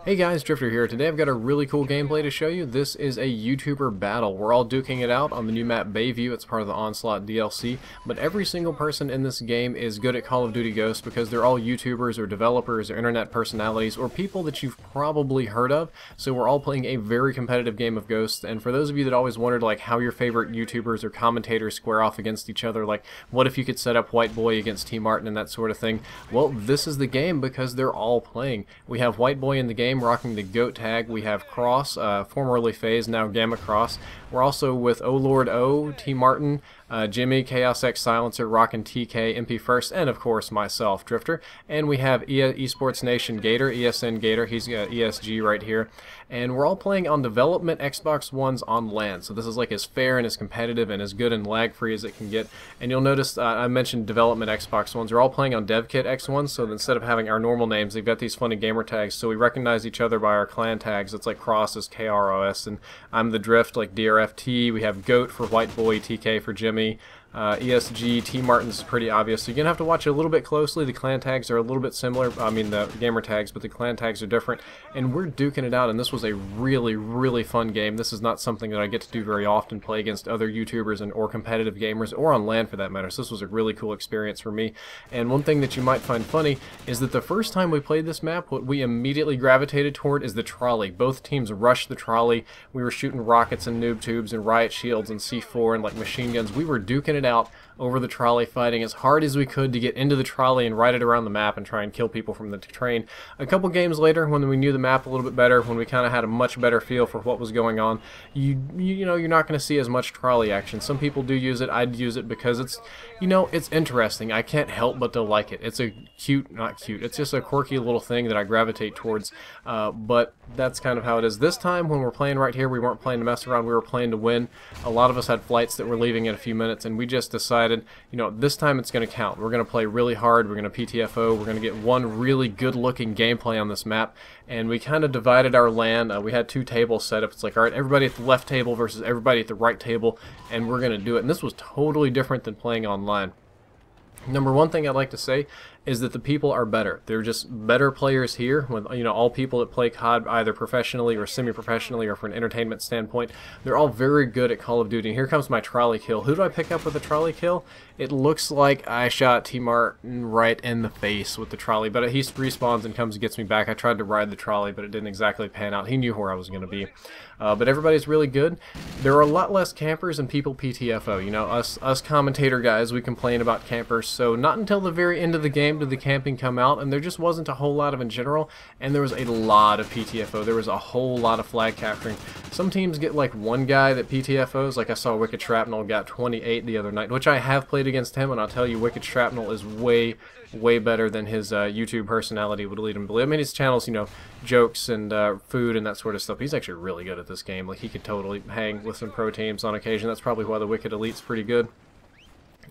Hey guys, Drift0r here. Today I've got a really cool gameplay to show you. This is a YouTuber battle. We're all duking it out on the new map BayView. It's part of the Onslaught DLC, but every single person in this game is good at Call of Duty Ghosts because they're all YouTubers or developers or internet personalities or people that you've probably heard of. So we're all playing a very competitive game of Ghosts, and for those of you that always wondered like how your favorite YouTubers or commentators square off against each other, like what if you could set up Whiteboy against Tmartn and that sort of thing, well, this is the game because they're all playing. We have Whiteboy in the game rocking the GOAT tag. We have Kross, formerly FaZe, now Gamma Kross. We're also with O Lord O, Tmartn, Jimmy, Chaos X Silencer, rocking TK, MP1st, and of course myself, Drift0r. And we have Esports Nation Gator, ESN Gator, he's got ESG right here. And we're all playing on development Xbox Ones on LAN, so this is like as fair and as competitive and as good and lag-free as it can get. And you'll notice I mentioned development Xbox Ones. We're all playing on DevKit X1, so instead of having our normal names, they've got these funny gamer tags, so we recognize each other by our clan tags. It's like Kross is KROS, and I'm the Drift, like DRFT. We have GOAT for Whiteboy, TK for Jimmy. ESG, Tmartn's is pretty obvious, so you're going to have to watch it a little bit closely. The clan tags are a little bit similar, I mean the gamer tags, but the clan tags are different, and we're duking it out, and this was a really fun game. This is not something that I get to do very often, play against other YouTubers and or competitive gamers, or on LAN for that matter, so this was a really cool experience for me. And one thing that you might find funny is that the first time we played this map, what we immediately gravitated toward is the trolley. Both teams rushed the trolley. We were shooting rockets and noob tubes and riot shields and C4 and like machine guns. We were duking it out over the trolley, fighting as hard as we could to get into the trolley and ride it around the map and try and kill people from the train. A couple games later, when we knew the map a little bit better, when we kind of had a much better feel for what was going on, you know, you're not going to see as much trolley action. Some people do use it. I'd use it because it's, you know, it's interesting. I can't help but to like it. It's a not cute, it's just a quirky little thing that I gravitate towards, but that's kind of how it is. This time, when we're playing right here, we weren't playing to mess around, we were playing to win. A lot of us had flights that were leaving in a few minutes, and we just decided, you know, this time it's going to count. We're going to play really hard, we're going to PTFO, we're going to get one really good looking gameplay on this map, and we kind of divided our LAN. We had two tables set up. It's like, alright, everybody at the left table versus everybody at the right table, and we're going to do it. And this was totally different than playing online. Number one thing I'd like to say is that the people are better. They're just better players here. With, you know, all people that play COD either professionally or semi-professionally or from an entertainment standpoint, they're all very good at Call of Duty. And here comes my trolley kill. Who do I pick up with a trolley kill? It looks like I shot Tmartn right in the face with the trolley, but he respawns and comes and gets me back. I tried to ride the trolley, but it didn't exactly pan out. He knew where I was going to be. But everybody's really good. There are a lot less campers and people PTFO. You know, us commentator guys, we complain about campers, so not until the very end of the game did the camping come out, and there just wasn't a whole lot of in general, and there was a lot of PTFO. There was a whole lot of flag capturing. Some teams get like one guy that PTFOs, like I saw Wicked Shrapnel got 28 the other night, which I have played against him, and I'll tell you, Wicked Shrapnel is way better than his YouTube personality would lead him to believe. I mean, his channel's, you know, jokes and food and that sort of stuff. He's actually really good at this game. Like, he could totally hang with some pro teams on occasion. That's probably why the Wicked Elite's pretty good.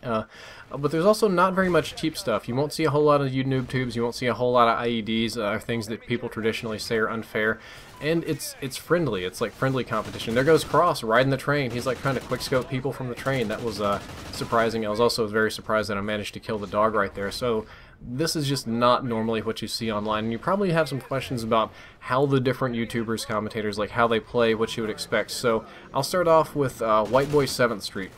But there's also not very much cheap stuff. You won't see a whole lot of noob tubes. You won't see a whole lot of IEDs, things that people traditionally say are unfair. And it's friendly. It's like friendly competition. There goes Kross riding the train. He's like trying to quickscope people from the train. That was surprising. I was also very surprised that I managed to kill the dog right there. So this is just not normally what you see online. And you probably have some questions about how the different YouTubers, commentators, like how they play, what you would expect. So I'll start off with Whiteboy 7th Street.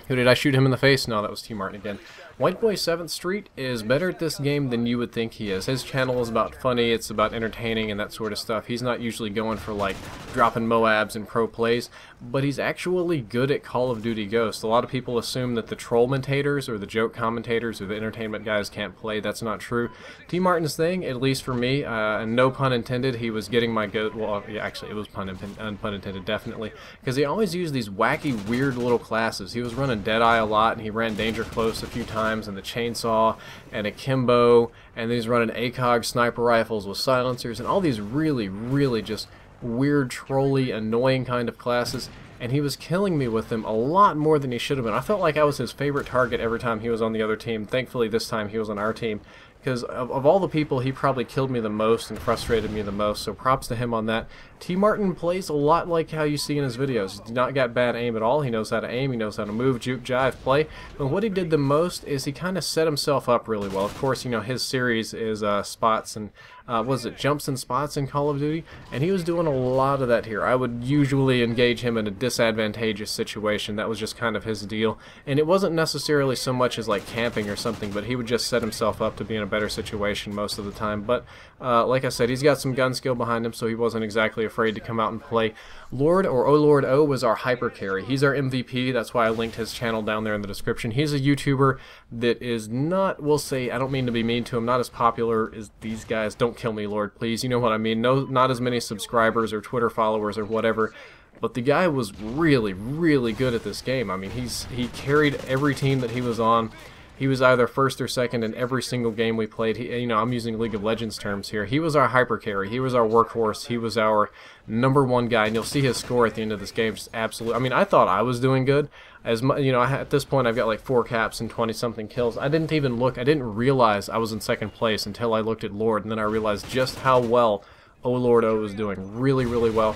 Who did I shoot him in the face? No, that was Tmartn again. Whiteboy 7th Street is better at this game than you would think he is. His channel is about funny, it's about entertaining and that sort of stuff. He's not usually going for like dropping Moabs and pro plays, but he's actually good at Call of Duty Ghosts. A lot of people assume that the commentators or the joke commentators or the entertainment guys can't play. That's not true. Tmartn's thing, at least for me, and no pun intended, he was getting my goat. Well, yeah, actually, it was pun intended, definitely, because he always used these wacky, weird little classes. He was running Deadeye a lot, and he ran Danger Close a few times, and the chainsaw, and a Kimbo, and he's running ACOG sniper rifles with silencers, and all these really just weird, trolly, annoying kind of classes, and he was killing me with them a lot more than he should have been. I felt like I was his favorite target every time he was on the other team. Thankfully, this time he was on our team, because of all the people, he probably killed me the most and frustrated me the most, so props to him on that. Tmartn plays a lot like how you see in his videos. He's not got bad aim at all. He knows how to aim, he knows how to move, juke, jive, play, but what he did the most is he kind of set himself up really well. Of course, you know, his series is spots, and was it jumps and spots in Call of Duty, and he was doing a lot of that here. I would usually engage him in a disadvantageous situation. That was just kind of his deal, and it wasn't necessarily so much as like camping or something, but he would just set himself up to be in a better situation most of the time. But like I said, he's got some gun skill behind him, so he wasn't exactly afraid to come out and play. Lord, or O Lord O, was our hyper carry. He's our MVP. That's why I linked his channel down there in the description. He's a YouTuber that is not, we'll say, I don't mean to be mean to him, not as popular as these guys. Don't kill me, Lord, please. You know what I mean. No, not as many subscribers or Twitter followers or whatever. But the guy was really, really good at this game. I mean, he carried every team that he was on. He was either first or second in every single game we played. You know, I'm using League of Legends terms here. He was our hyper carry. He was our workhorse. He was our #1 guy, and you'll see his score at the end of this game. Just absolute. I mean, I thought I was doing good. As you know, at this point, I've got like 4 caps and 20-something kills. I didn't even look. I didn't realize I was in second place until I looked at Lord, and then I realized just how well O Lord O was doing. Really, really well.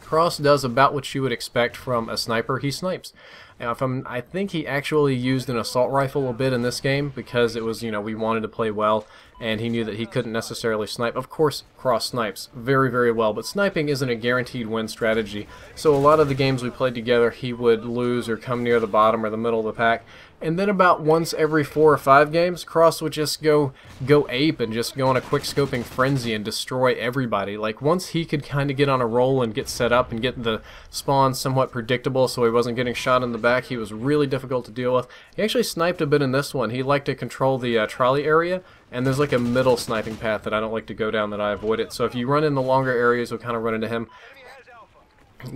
Kross does about what you would expect from a sniper. He snipes. Now, I think he actually used an assault rifle a bit in this game because it was, you know, we wanted to play well, and he knew that he couldn't necessarily snipe. Of course, Kross snipes very, very well, but sniping isn't a guaranteed win strategy. So a lot of the games we played together, he would lose or come near the bottom or the middle of the pack. And then about once every 4 or 5 games, Kross would just go ape and just go on a quick scoping frenzy and destroy everybody. Like, once he could kind of get on a roll and get set up and get the spawn somewhat predictable so he wasn't getting shot in the back, he was really difficult to deal with. He actually sniped a bit in this one. He liked to control the trolley area, and there's like a middle sniping path that I don't like to go down, that I avoid it. So if you run in the longer areas, you'll kind of run into him.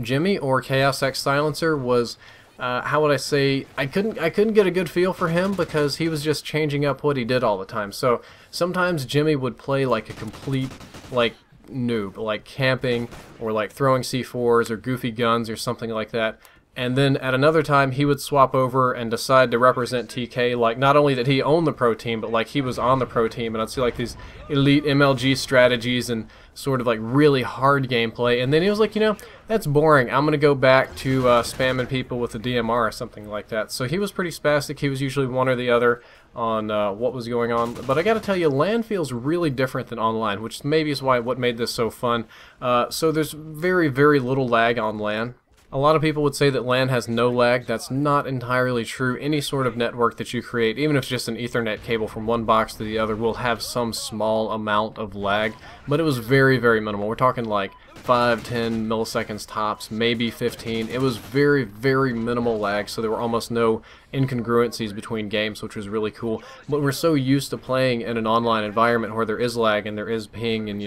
Jimmy, or Chaos X Silencer, was... how would I say, I couldn't get a good feel for him because he was just changing up what he did all the time. So sometimes Jimmy would play like a complete like noob, like camping or like throwing C4s or goofy guns or something like that. And then at another time he would swap over and decide to represent TK, like not only that he owned the pro team, but like he was on the pro team, and I'd see like these elite MLG strategies and sort of like really hard gameplay, and then he was like, you know, that's boring, I'm gonna go back to spamming people with the DMR or something like that. So he was pretty spastic. He was usually one or the other on what was going on. But I gotta tell you, LAN feels really different than online, which maybe is what made this so fun. So there's very, very little lag on LAN. A lot of people would say that LAN has no lag. That's not entirely true. Any sort of network that you create, even if it's just an Ethernet cable from one box to the other, will have some small amount of lag, but it was very, very minimal. We're talking like 5-10 milliseconds tops, maybe 15. It was very, very minimal lag, so there were almost no incongruencies between games, which was really cool. But we're so used to playing in an online environment where there is lag and there is ping and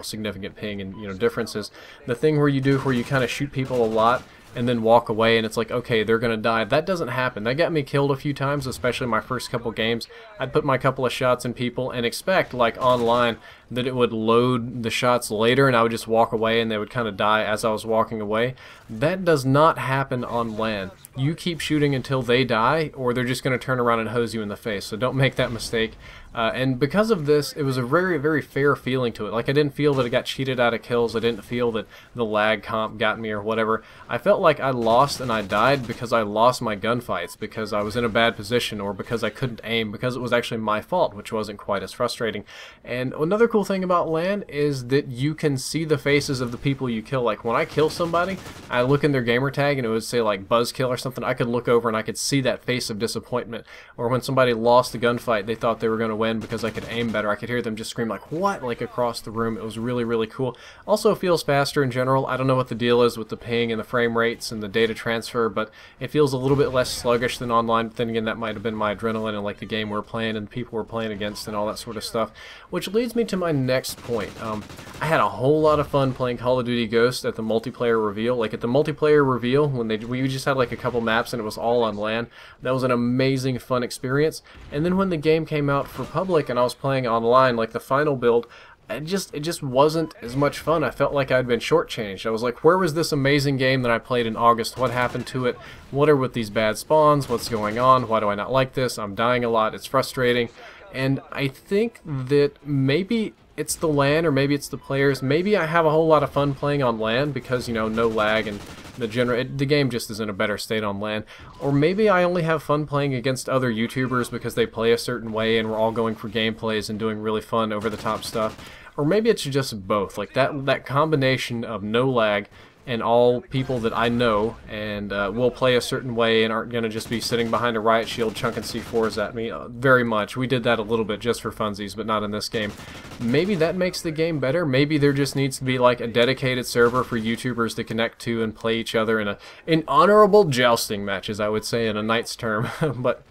significant ping and differences. The thing where you kind of shoot people a lot and then walk away and it's like, okay, they're gonna die. That doesn't happen. That got me killed a few times, especially my first couple games. I'd put my couple of shots in people and expect, like online, that it would load the shots later and I would just walk away and they would kind of die as I was walking away. That does not happen on LAN. You keep shooting until they die, or they're just going to turn around and hose you in the face. So don't make that mistake. And because of this, it was a very, very fair feeling to it. Like, I didn't feel that it got cheated out of kills. I didn't feel that the lag comp got me or whatever. I felt like I lost and I died because I lost my gunfights, because I was in a bad position, or because I couldn't aim, because it was actually my fault, which wasn't quite as frustrating. And another cool thing about LAN is that you can see the faces of the people you kill. Like, when I kill somebody, I look in their gamer tag and it would say like buzzkill or something. I could look over and I could see that face of disappointment. Or when somebody lost a gunfight, they thought they were going to win because I could aim better. I could hear them just scream like, what? Like across the room. It was really, really cool. Also feels faster in general. I don't know what the deal is with the ping and the frame rates and the data transfer, but it feels a little bit less sluggish than online. But then again, that might have been my adrenaline and like the game we're playing and the people we're playing against and all that sort of stuff. Which leads me to my next point. I had a whole lot of fun playing Call of Duty Ghosts at the multiplayer reveal. Like at the multiplayer reveal, when we just had like a couple maps and it was all on LAN. That was an amazing, fun experience. And then when the game came out for public and I was playing online, like the final build, it just wasn't as much fun. I felt like I'd been shortchanged. I was like, where was this amazing game that I played in August? What happened to it? What are with these bad spawns? What's going on? Why do I not like this? I'm dying a lot. It's frustrating. And I think that maybe it's the LAN or maybe it's the players. Maybe I have a whole lot of fun playing on LAN because, you know, no lag and the game just is in a better state on LAN. Or maybe I only have fun playing against other YouTubers because they play a certain way and we're all going for gameplays and doing really fun over-the-top stuff. Or maybe it's just both, like that combination of no lag and all people that I know and will play a certain way and aren't going to just be sitting behind a riot shield chunking C4s at me very much. We did that a little bit just for funsies, but not in this game. Maybe that makes the game better. Maybe there just needs to be like a dedicated server for YouTubers to connect to and play each other in honorable jousting matches, I would say, in a knight's term. But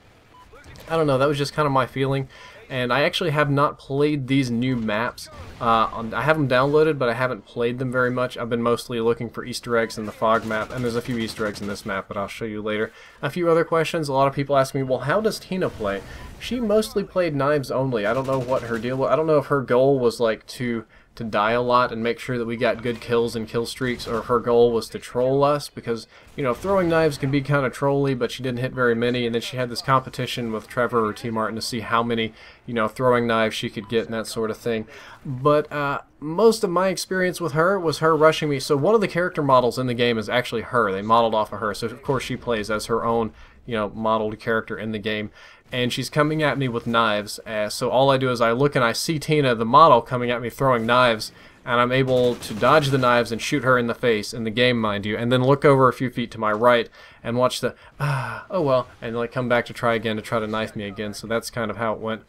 I don't know, that was just kind of my feeling. And I actually have not played these new maps. I have them downloaded, but I haven't played them very much. I've been mostly looking for Easter eggs in the fog map, and there's a few Easter eggs in this map, but I'll show you later. A few other questions. A lot of people ask me, well, how does Tina play? She mostly played knives only. I don't know what her deal was. I don't know if her goal was like to die a lot and make sure that we got good kills and kill streaks, or if her goal was to troll us, because, you know, throwing knives can be kind of trolly, but she didn't hit very many, and then she had this competition with Trevor or Tmartn to see how many, you know, throwing knives she could get and that sort of thing. But most of my experience with her was her rushing me. So one of the character models in the game is actually her. They modeled off of her, so of course she plays as her own, you know, modeled character in the game. And she's coming at me with knives, so all I do is I look and I see Tina, the model, coming at me throwing knives, and I'm able to dodge the knives and shoot her in the face, in the game, mind you, and then look over a few feet to my right and watch the, oh well, and like come back to try again to try to knife me again. So that's kind of how it went.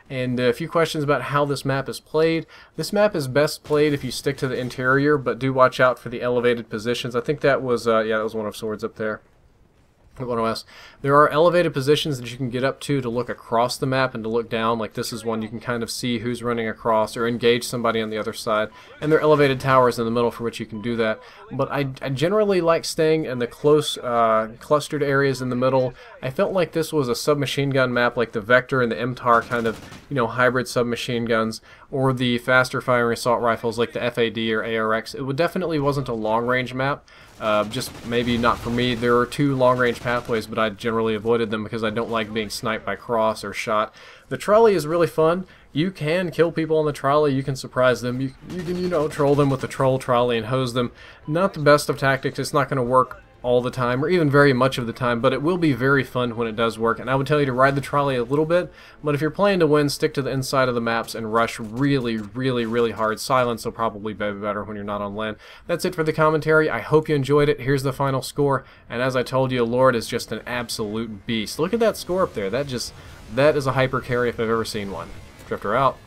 And a few questions about how this map is played. This map is best played if you stick to the interior, but do watch out for the elevated positions. I think that was, yeah, that was one of Swords up there. There are elevated positions that you can get up to look across the map and to look down. Like this is one you can kind of see who's running across or engage somebody on the other side. And there are elevated towers in the middle for which you can do that. But I generally like staying in the close clustered areas in the middle. I felt like this was a submachine gun map, like the Vector and the MTAR kind of, you know, hybrid submachine guns, or the faster firing assault rifles like the FAD or ARX. It definitely wasn't a long range map. Just maybe not for me. There are two long-range pathways, but I generally avoided them because I don't like being sniped by Kross or shot. The trolley is really fun. You can kill people on the trolley. You can surprise them. You can, you know, troll them with the troll trolley and hose them. Not the best of tactics. It's not going to work all the time, or even very much of the time, but it will be very fun when it does work. And I would tell you to ride the trolley a little bit, but if you're playing to win, stick to the inside of the maps and rush really, really, really hard. Silence will probably be better when you're not on LAN. That's it for the commentary. I hope you enjoyed it. Here's the final score, and as I told you, Lord is just an absolute beast. Look at that score up there. That is a hyper carry if I've ever seen one. Drift0r out.